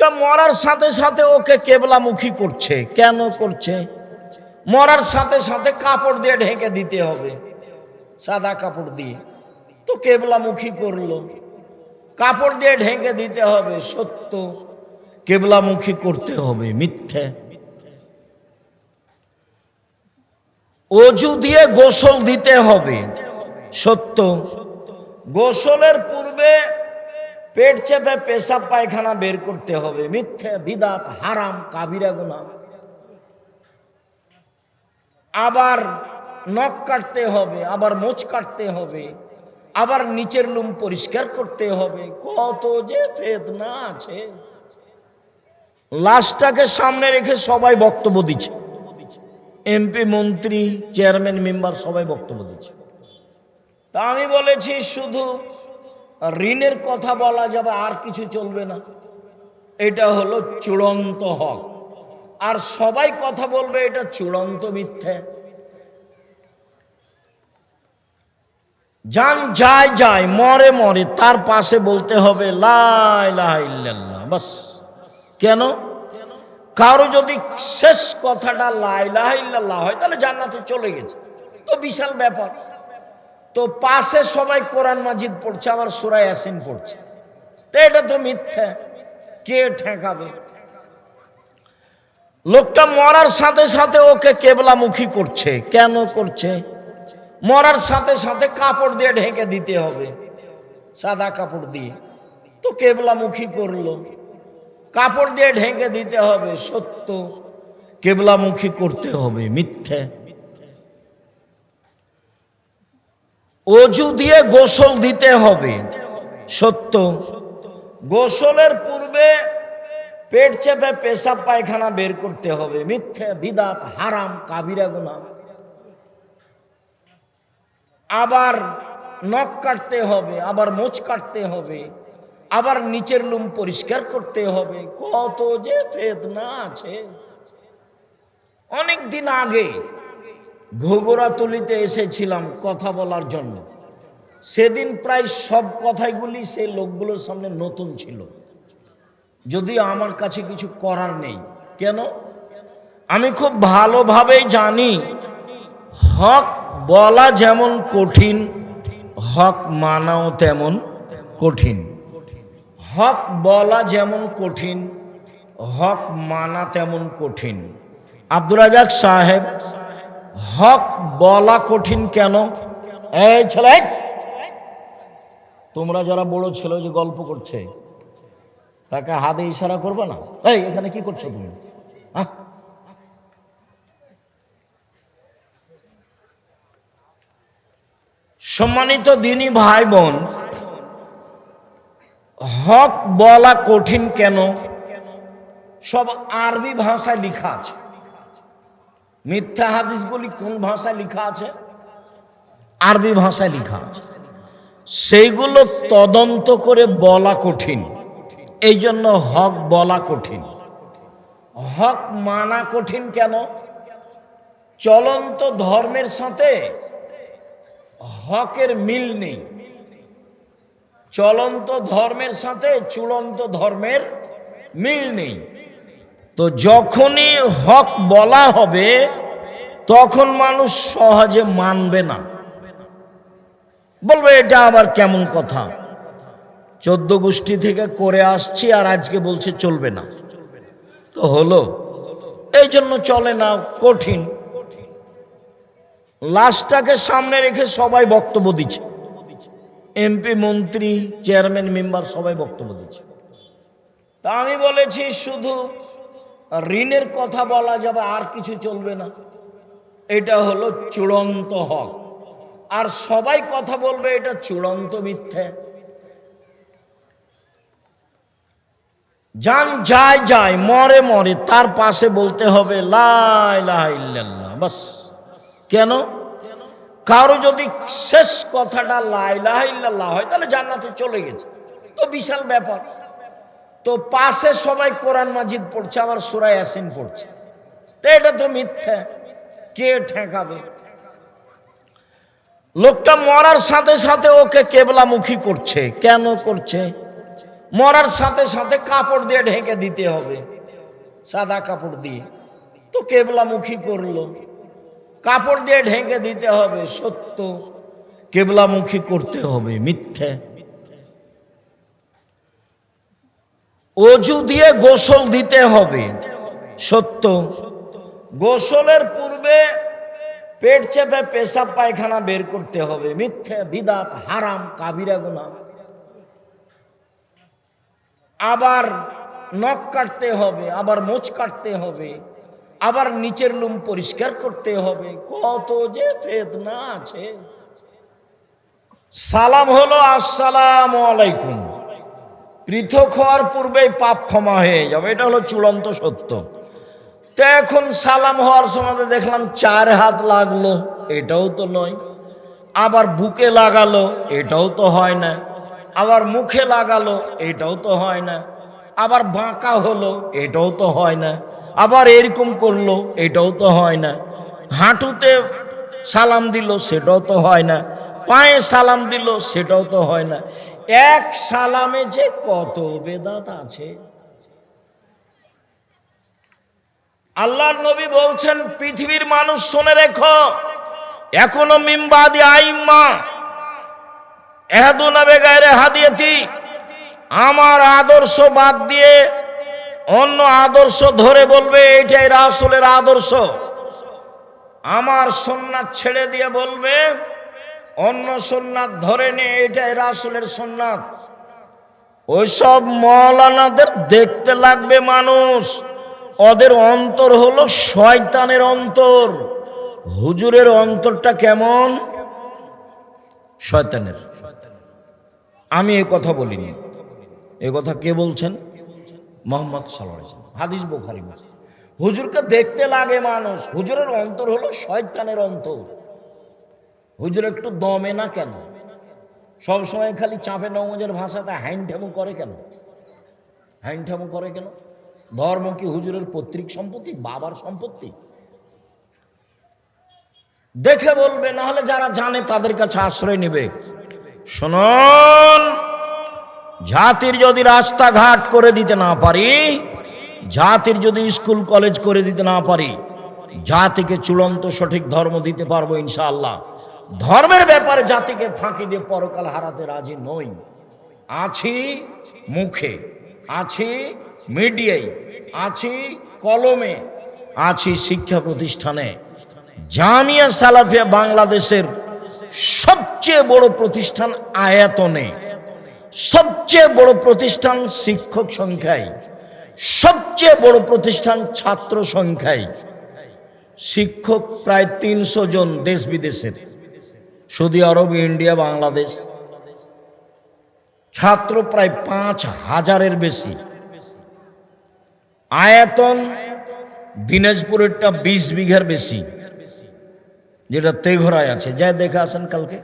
লোকটা মরার সাথে সাথে ওকে কেবলামুখী করছে। কেন করছে? মরার সাথে সাথে কাপড় দিয়ে ঢেকে দিতে হবে, সাদা কাপড় দিয়ে। তো কেবলামুখী করলো, কাপড় দিয়ে ঢেকে দিতে হবে, সত্য। কেবলামুখী করতে হবে, মিথ্যে। অজু দিয়ে গোসল দিতে হবে, সত্য। গোসলের পূর্বে পেট চেপে পেশাব পায়খানা বের করতে হবে, মিথ্যে, বিদাত, হারাম, কাবিরা গুনাহ। আবার নখ কাটতে হবে, আবার মোচ কাটতে হবে, আবার নিচের লুম পরিষ্কার করতে হবে। কত যে ফেতনা আছে। লাশটাকে সামনে রেখে সবাই বক্তব্য দিচ্ছে, এমপি, মন্ত্রী, চেয়ারম্যান, মেম্বার সবাই বক্তব্য দিচ্ছে। তা আমি বলেছি শুধু ঋণের কথা বলা যাবে, আর কিছু চলবে না। এটা হলো চূড়ান্ত হক। আর সবাই কথা বলবে এটা চূড়ান্ত মিথ্যে। যান যায় যায়, মরে মরে, তার পাশে বলতে হবে লা ইলাহা ইল্লাল্লাহ, বাস। কেন? কারো যদি শেষ কথাটা লা ইলাহা ইল্লাল্লাহ হয় তাহলে জান্নাতে চলে গেছে, তো বিশাল ব্যাপার। তো পাশে সবাই কোরআন মাজিদ পড়ছে, আবার সূরা ইয়াসিন পড়ছে, তো এটা তো মিথ্যা। কে ঠেকাবে? লোকটা মরার সাথে সাথে ওকে কেবলামুখী করছে। কেন করছে? মরার সাথে সাথে কাপড় দিয়ে ঢেকে দিতে হবে, সাদা কাপড় দিয়ে। তো কেবলামুখী করলো, কাপড় দিয়ে ঢেকে দিতে হবে, সত্য। কেবলামুখী করতে হবে, মিথ্যে। অজু দিয়ে গোসল দিতে হবে, সত্য। গোসলের পূর্বে পেট চেপে পেশাব পায়খানা বের করতে হবে, মিথ্যে, বিদাত, হারাম, কাবিরা গুনাহ। আবার নখ কাটতে হবে, আবার মোচ কাটতে হবে, আবার নিচের লুম পরিষ্কার করতে হবে। কত যে ফেতনা আছে। অনেক দিন আগে ঘুঘুরাতলিতে এসেছিলাম কথা বলার জন্য। সেদিন প্রায় সব কথাগুলি সেই লোকগুলোর সামনে নতুন ছিল, যদিও আমার কাছে কিছু করার নেই। কেন? আমি খুব ভালোভাবেই জানি হক বলা যেমন কঠিন, হক মানাও তেমন কঠিন। হক বলা যেমন কঠিন, হক মানা তেমন কঠিন। আব্দুর রাজাক সাহেব, হক বলা কঠিন কেন? এই ছেলে, তোমরা যারা বড় ছেলে যে গল্প করছে তাকে হাতে ইশারা করবে না? এই এখানে কি করছো তুমি? সম্মানিত দিনী ভাই বোন, হক বলা কঠিন কেন? সব আরবি ভাষায় লেখা আছে। মিথ্যা হাদিসগুলি কোন ভাষায় লেখা আছে? আরবি ভাষায় লেখা আছে। সেইগুলো তদন্ত করে বলা কঠিন, এই জন্য হক বলা কঠিন। হক মানা কঠিন কেন? চলন্ত ধর্মের সাথে হকের মিল নেই। চলন্ত ধর্মের সাথে চূড়ান্ত ধর্মের মিল নেই। তো যখনই হক বলা হবে তখন মানুষ সহজে মানবে না, বলবে এটা আবার কেমন কথা, 14 গোষ্ঠী থেকে করে আসছি আর আজকে বলছে চলবে না। তো হলো, এই জন্য চলে না, কঠিন। লাশটাকে সামনে রেখে সবাই বক্তব্য দিচ্ছে, এমপি, মন্ত্রী, চেয়ারম্যান, মেম্বার সবাই বক্তব্য দিচ্ছে। তা আমি বলেছি শুধু ঋণের কথা বলা যাবে, আর কিছু চলবে না। এটা হলো চূড়ান্ত হক। আর সবাই কথা বলবে এটা চূড়ান্ত মিথ্যে। যান যায় যায়, মরে মরে, তার পাশে বলতে হবে লা ইলাহা ইল্লাল্লাহ, বাস। কেন? কারো যদি শেষ কথাটা লা ইলাহা ইল্লাল্লাহ হয় তাহলে জান্নাতে চলে গেছে, তো বিশাল ব্যাপার। তো পাশে সবাই কোরআন মাজিদ পড়ছে, আবার সূরা ইয়াসিন পড়ছে, তো এটা তো মিথ্যা। কে ঠেকাবে? লোকটা মরার সাথে সাথে ওকে কেবলামুখী করছে। কেন করছে? মরার সাথে সাথে কাপড় দিয়ে ঢেকে দিতে হবে, সাদা কাপড় দিয়ে। তো কেবলামুখী করলো, কাপড় দিয়ে ঢেকে দিতে হবে, সত্য। কেবলামুখী করতে হবে, মিথ্যে। অজু দিয়ে গোসল দিতে হবে, সত্য। গোসলের পূর্বে পেট চেপে পেশাব পায়খানা বের করতে হবে, মিথ্যে, বিদাত, হারাম, কাবিরা গুনাহ। আবার নখ কাটতে হবে, আবার মোচ কাটতে হবে, আবার নিচের লুম পরিষ্কার করতে হবে, কত যে ফেতনা আছে। সালাম হলো আসসালামু আলাইকুম, পৃথক হওয়ার পূর্বেই পাপ ক্ষমা হয়ে যাবে, এটা হলো চূড়ান্ত সত্য। তো এখন সালাম হওয়ার সময় দেখলাম 4 হাত লাগলো, এটাও তো নয়। আবার বুকে লাগালো, এটাও তো হয় না। আবার মুখে লাগালো, এটাও তো হয় না। আবার বাঁকা হলো, এটাও তো হয় না। আবার এরকম করলো, এটাও তো হয় না। হাঁটুতে সালাম দিল, সেটাও তো হয় না। পায়ে সালাম দিল, সেটাও তো হয় না। এক সালামে যে কত বেদাত আছে। আল্লাহর নবী বলছেন, পৃথিবীর মানুষ শুনে রেখো, এখনো মিম্বাদি আইম্মা এহাদুনা বেগায়রে হাদিয়াতি, আমার আদর্শ বাদ দিয়ে অন্য আদর্শ ধরে বলবে এইটাই রাসূলের আদর্শ। আমার সুন্নাত ছেড়ে দিয়ে বলবে অন্য সুন্নাত ধরে নিয়ে এটাই রাসূলের সুন্নাত। ওইসব মাওলানাদের দেখতে লাগবে মানুষ, ওদের অন্তর হলো শয়তানের অন্তর। হুজুরের অন্তরটা কেমন? শয়তানের। আমি এ কথা বলিনি, এ কথা কে বলছেন? মুহাম্মদ সাল্লাল্লাহু আলাইহি ওয়াসাল্লাম, হাদিস বুখারী। হুজুরকে দেখতে লাগে মানুষ, হুজুরের অন্তর হলো শয়তানের অন্তর। হুজুর একটু দমে না কেন? সবসময় খালি চাপে নওয়াজের ভাষাতে হাইনঠামু করে কেন? হাইনঠামু করে কেন? ধর্ম কি হুজুরের পৈতৃক সম্পত্তি, বাবার সম্পত্তি? দেখে বলবে, না হলে যারা জানে তাদের কাছে আশ্রয় নেবে। শুনুন, জাতির যদি রাস্তাঘাট করে দিতে না পারি, জাতির যদি স্কুল কলেজ করে দিতে না পারি, জাতিকে চূড়ান্ত সঠিক ধর্ম দিতে পারবো ইনশাআল্লাহ। ধর্মের ব্যাপারে জাতিকে ফাঁকি দিয়ে পরকাল হারাতে রাজি নই। আছি মুখে, আছি মিডিয়ায়, আছি কলমে, আছি শিক্ষা প্রতিষ্ঠানে। জামিয়া সালাফিয়া বাংলাদেশের সবচেয়ে বড় প্রতিষ্ঠান আয়তনে, সবচেয়ে বড় প্রতিষ্ঠান শিক্ষক সংখ্যায়, সবচেয়ে বড় প্রতিষ্ঠান ছাত্র সংখ্যায়। শিক্ষক প্রায় 300 জন দেশ বিদেশের, সৌদি আরব, ইন্ডিয়া, বাংলাদেশ। ছাত্র প্রায় 5000-এর বেশি। আয়তন দিনাজপুরেরটা 20 বিঘার বেশি, যেটা তেঘরায় আছে। যা দেখে আসেন কালকে।